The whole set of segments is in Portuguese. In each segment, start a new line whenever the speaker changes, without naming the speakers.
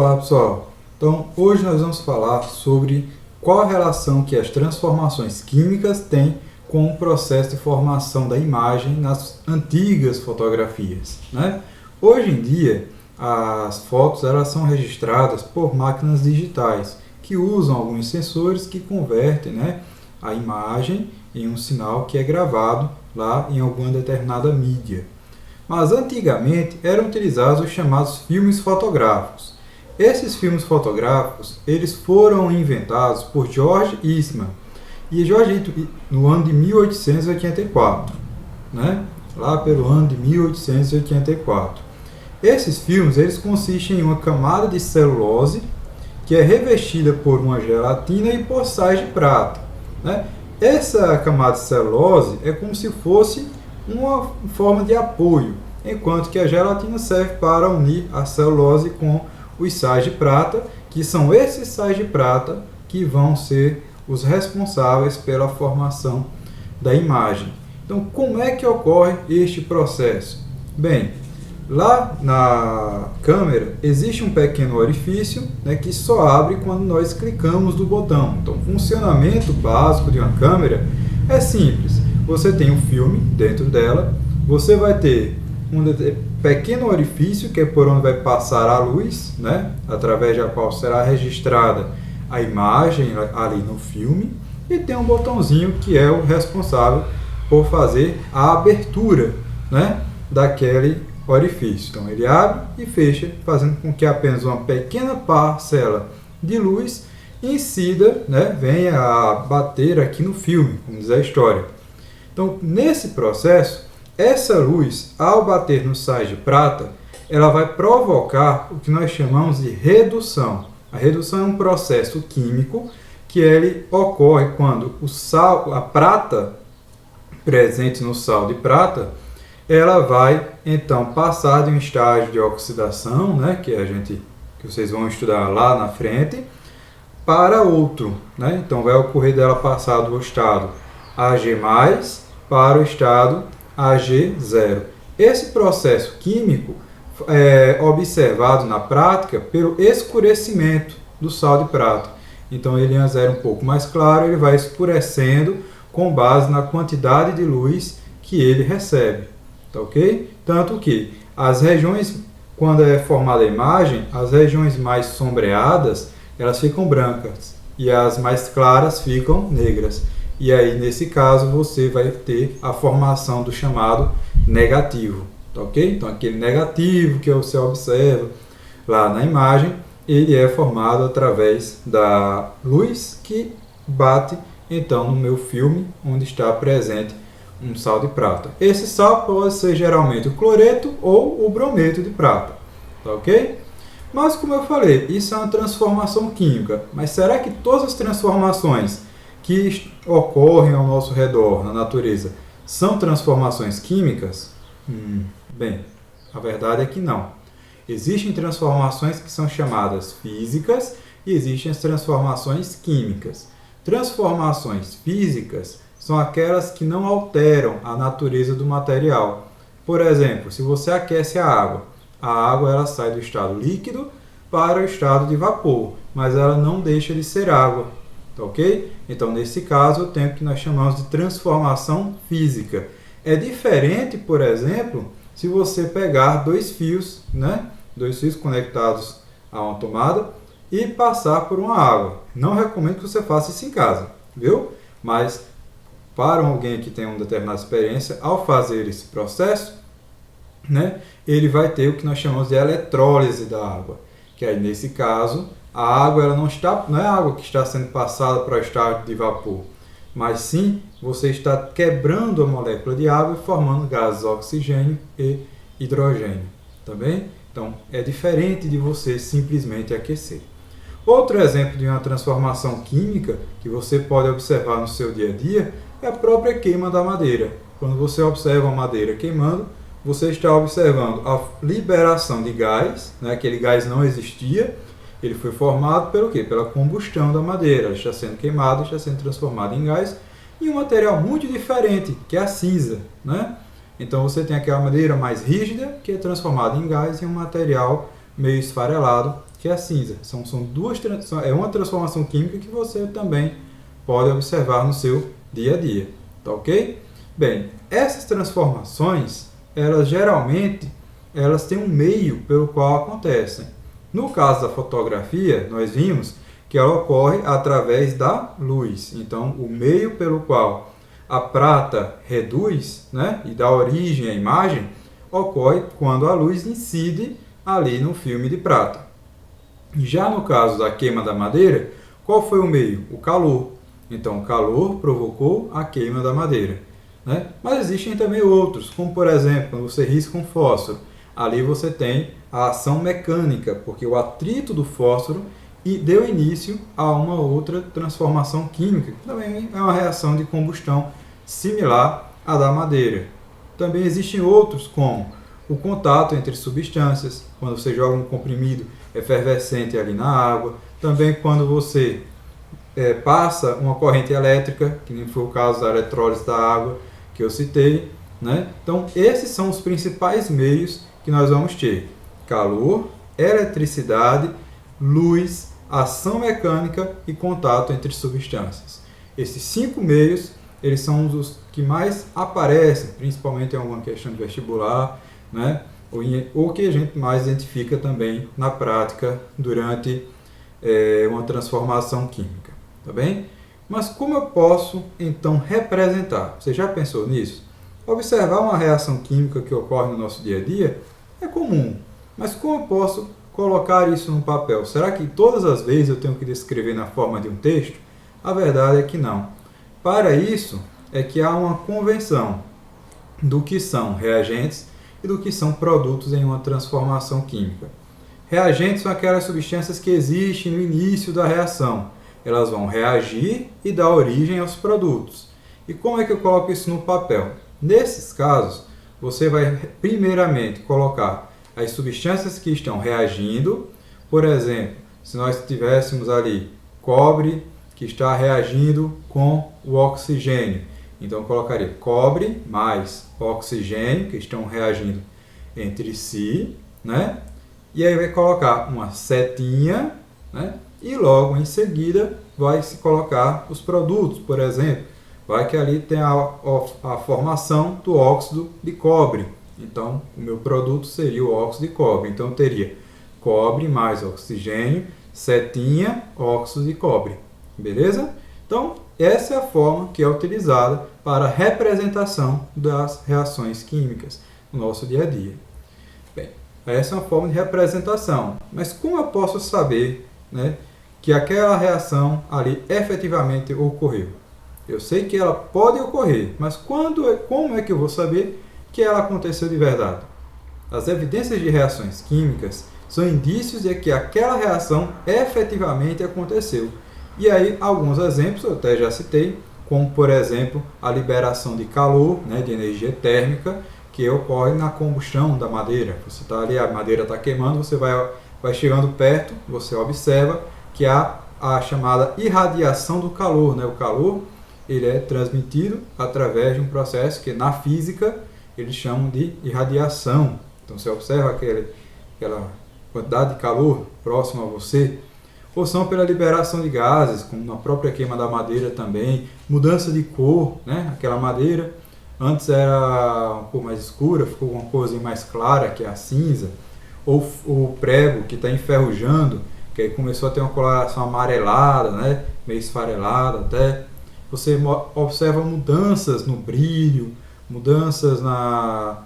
Olá pessoal, então hoje nós vamos falar sobre qual a relação que as transformações químicas têm com o processo de formação da imagem nas antigas fotografias, né? Hoje em dia as fotos elas são registradas por máquinas digitais que usam alguns sensores que convertem, né, a imagem em um sinal que é gravado lá em alguma determinada mídia. Mas antigamente eram utilizados os chamados filmes fotográficos. Esses filmes fotográficos eles foram inventados por George Eastman e no ano de 1884, né? Lá pelo ano de 1884. Esses filmes eles consistem em uma camada de celulose que é revestida por uma gelatina e por sais de prata, né? Essa camada de celulose é como se fosse uma forma de apoio, enquanto que a gelatina serve para unir a celulose com os sais de prata, que são esses sais de prata que vão ser os responsáveis pela formação da imagem. Então, como é que ocorre este processo? Bem, lá na câmera existe um pequeno orifício, né, que só abre quando nós clicamos no botão. Então, o funcionamento básico de uma câmera é simples. Você tem um filme dentro dela, você vai ter um pequeno orifício que é por onde vai passar a luz, né, através da qual será registrada a imagem ali no filme, e tem um botãozinho que é o responsável por fazer a abertura, né, daquele orifício. Então ele abre e fecha, fazendo com que apenas uma pequena parcela de luz incida, né, venha a bater aqui no filme, como diz a história. Então, nesse processo, essa luz, ao bater no sais de prata, ela vai provocar o que nós chamamos de redução. A redução é um processo químico que ele ocorre quando o sal, a prata presente no sal de prata, ela vai então passar de um estágio de oxidação, né, que vocês vão estudar lá na frente, para outro, né? Então vai ocorrer dela passar do estado Ag+ para o estado Ag0. Esse processo químico é observado na prática pelo escurecimento do sal de prata. Então ele antes era um pouco mais claro, ele vai escurecendo com base na quantidade de luz que ele recebe. Tá ok? Tanto que as regiões, quando é formada a imagem, as regiões mais sombreadas, elas ficam brancas e as mais claras ficam negras. E aí, nesse caso, você vai ter a formação do chamado negativo. Tá ok? Então, aquele negativo que você observa lá na imagem, ele é formado através da luz que bate, então, no meu filme, onde está presente um sal de prata. Esse sal pode ser geralmente o cloreto ou o brometo de prata, tá ok? Mas como eu falei, isso é uma transformação química. Mas será que todas as transformações que ocorrem ao nosso redor, na natureza, são transformações químicas? Bem, a verdade é que não. Existem transformações que são chamadas físicas e existem as transformações químicas. Transformações físicas são aquelas que não alteram a natureza do material. Por exemplo, se você aquece a água ela sai do estado líquido para o estado de vapor, mas ela não deixa de ser água, tá ok? Então, nesse caso, eu tenho o que nós chamamos de transformação física. É diferente, por exemplo, se você pegar dois fios, né? Dois fios conectados a uma tomada e passar por uma água. Não recomendo que você faça isso em casa, viu? Mas para alguém que tem uma determinada experiência, ao fazer esse processo, né, ele vai ter o que nós chamamos de eletrólise da água, que aí nesse caso a água ela não é a água que está sendo passada para o estado de vapor, mas sim você está quebrando a molécula de água e formando gases oxigênio e hidrogênio, tá bem? Então é diferente de você simplesmente aquecer. Outro exemplo de uma transformação química que você pode observar no seu dia a dia é a própria queima da madeira. Quando você observa a madeira queimando, você está observando a liberação de gás, né? Aquele gás não existia, ele foi formado pelo quê? Pela combustão da madeira, ela está sendo queimada, está sendo transformada em gás, e um material muito diferente, que é a cinza, né? Então você tem aquela madeira mais rígida, que é transformada em gás, e um material meio esfarelado, que é a cinza. É uma transformação química que você também pode observar no seu dia a dia, tá ok? Bem, essas transformações, elas têm um meio pelo qual acontecem. No caso da fotografia, nós vimos que ela ocorre através da luz. Então, o meio pelo qual a prata reduz, né, e dá origem à imagem, ocorre quando a luz incide ali no filme de prata. Já no caso da queima da madeira, qual foi o meio? O calor. Então, o calor provocou a queima da madeira, né? Mas existem também outros, como por exemplo, quando você risca um fósforo, ali você tem a ação mecânica, porque o atrito do fósforo deu início a uma outra transformação química, que também é uma reação de combustão similar à da madeira. Também existem outros, como o contato entre substâncias, quando você joga um comprimido efervescente ali na água, também quando você passa uma corrente elétrica, que nem foi o caso da eletrólise da água que eu citei, né? Então, esses são os principais meios que nós vamos ter: calor, eletricidade, luz, ação mecânica e contato entre substâncias. Esses 5 meios, eles são os que mais aparecem, principalmente em alguma questão de vestibular, né? Ou que a gente mais identifica também na prática durante uma transformação química, tá bem? Mas como eu posso, então, representar? Você já pensou nisso? Observar uma reação química que ocorre no nosso dia a dia é comum, mas como eu posso colocar isso no papel? Será que todas as vezes eu tenho que descrever na forma de um texto? A verdade é que não. Para isso é que há uma convenção do que são reagentes e do que são produtos em uma transformação química. Reagentes são aquelas substâncias que existem no início da reação. Elas vão reagir e dar origem aos produtos. E como é que eu coloco isso no papel? Nesses casos, você vai primeiramente colocar as substâncias que estão reagindo. Por exemplo, se nós tivéssemos ali cobre que está reagindo com o oxigênio, então eu colocaria cobre mais oxigênio que estão reagindo entre si, né? E aí vai colocar uma setinha, né? E logo em seguida vai se colocar os produtos, por exemplo, vai que ali tem a formação do óxido de cobre. Então, o meu produto seria o óxido de cobre. Então, eu teria cobre mais oxigênio, setinha, óxido de cobre. Beleza? Então, essa é a forma que é utilizada para a representação das reações químicas no nosso dia a dia. Bem, essa é uma forma de representação. Mas como eu posso saber, né, que aquela reação ali efetivamente ocorreu? Eu sei que ela pode ocorrer, mas como é que eu vou saber que ela aconteceu de verdade? As evidências de reações químicas são indícios de que aquela reação efetivamente aconteceu. E aí, alguns exemplos eu até já citei, como por exemplo a liberação de calor, né, de energia térmica, que ocorre na combustão da madeira. Você está ali, a madeira está queimando, você vai chegando perto, você observa que há a chamada irradiação do calor, né? O calor ele é transmitido através de um processo que na física eles chamam de irradiação. Então você observa aquela quantidade de calor próximo a você, ou são pela liberação de gases, como na própria queima da madeira também, mudança de cor, né? Aquela madeira antes era uma cor mais escura, ficou uma corzinha mais clara, que é a cinza, ou o prego que está enferrujando, que aí começou a ter uma coloração amarelada, né? Meio esfarelada até. Você observa mudanças no brilho, mudanças na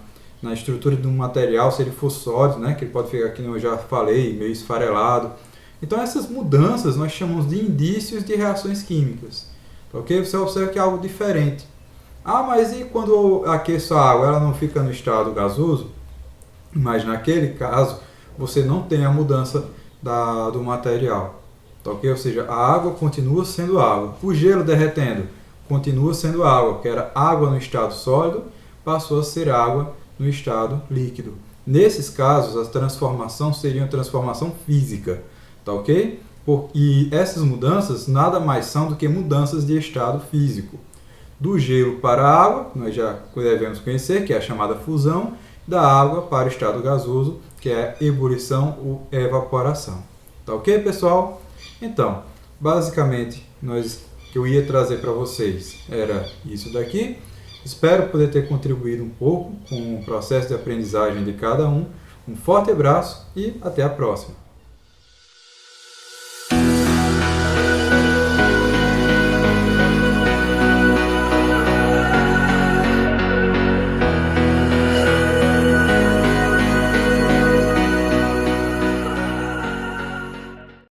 estrutura do material, se ele for sólido, né? Que ele pode ficar, como eu já falei, meio esfarelado. Então essas mudanças nós chamamos de indícios de reações químicas. Ok? Você observa que é algo diferente. Ah, mas e quando eu aqueço a água, ela não fica no estado gasoso? Mas naquele caso, você não tem a mudança do material. Ok? Ou seja, a água continua sendo água. O gelo derretendo continua sendo água, que era água no estado sólido, passou a ser água no estado líquido. Nesses casos, a transformação seria uma transformação física. Tá ok? E essas mudanças nada mais são do que mudanças de estado físico. Do gelo para a água, nós já devemos conhecer, que é a chamada fusão, da água para o estado gasoso, que é a ebulição ou evaporação. Tá ok, pessoal? Então, basicamente, que eu ia trazer para vocês era isso daqui. Espero poder ter contribuído um pouco com o processo de aprendizagem de cada um. Um forte abraço e até a próxima!